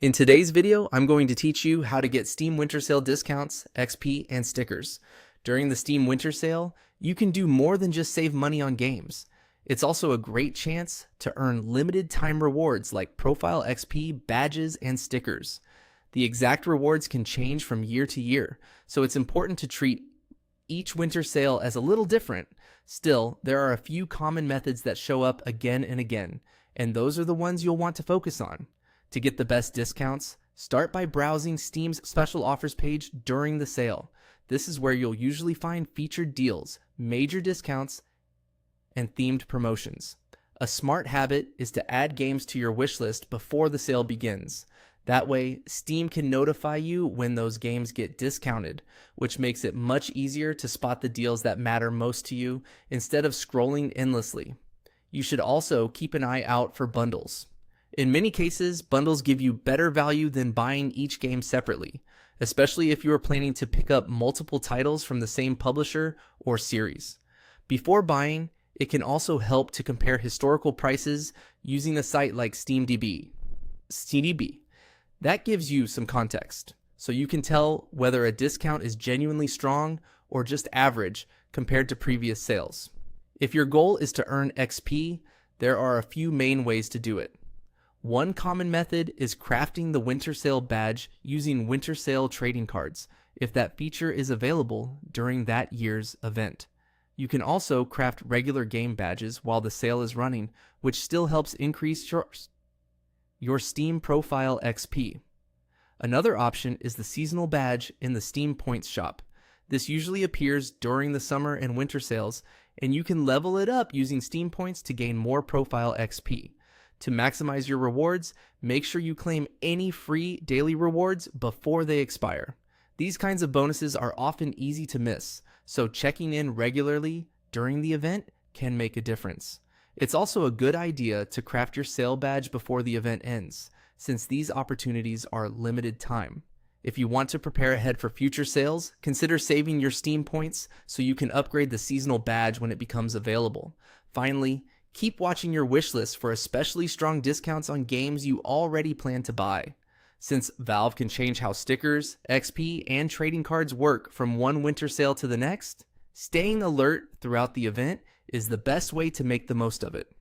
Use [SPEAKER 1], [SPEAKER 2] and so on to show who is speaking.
[SPEAKER 1] In today's video, I'm going to teach you how to get Steam Winter Sale discounts, XP, and stickers. During the Steam Winter Sale, you can do more than just save money on games. It's also a great chance to earn limited time rewards like Profile XP, badges, and stickers. The exact rewards can change from year to year, so it's important to treat each winter sale as a little different. Still, there are a few common methods that show up again and again, and those are the ones you'll want to focus on. To get the best discounts, start by browsing Steam's special offers page during the sale. This is where you'll usually find featured deals, major discounts, and themed promotions. A smart habit is to add games to your wishlist before the sale begins. That way, Steam can notify you when those games get discounted, which makes it much easier to spot the deals that matter most to you instead of scrolling endlessly. You should also keep an eye out for bundles. In many cases, bundles give you better value than buying each game separately, especially if you are planning to pick up multiple titles from the same publisher or series. Before buying, it can also help to compare historical prices using a site like SteamDB. That gives you some context, so you can tell whether a discount is genuinely strong or just average compared to previous sales. If your goal is to earn XP, there are a few main ways to do it. One common method is crafting the Winter Sale badge using Winter Sale trading cards, if that feature is available during that year's event. You can also craft regular game badges while the sale is running, which still helps increase your Steam Profile XP. Another option is the seasonal badge in the Steam Points shop. This usually appears during the summer and winter sales, and you can level it up using Steam Points to gain more Profile XP. To maximize your rewards, make sure you claim any free daily rewards before they expire. These kinds of bonuses are often easy to miss, so checking in regularly during the event can make a difference. It's also a good idea to craft your sale badge before the event ends, since these opportunities are limited time. If you want to prepare ahead for future sales, consider saving your Steam points so you can upgrade the seasonal badge when it becomes available. Finally, keep watching your wishlist for especially strong discounts on games you already plan to buy. Since Valve can change how stickers, XP, and trading cards work from one winter sale to the next, staying alert throughout the event is the best way to make the most of it.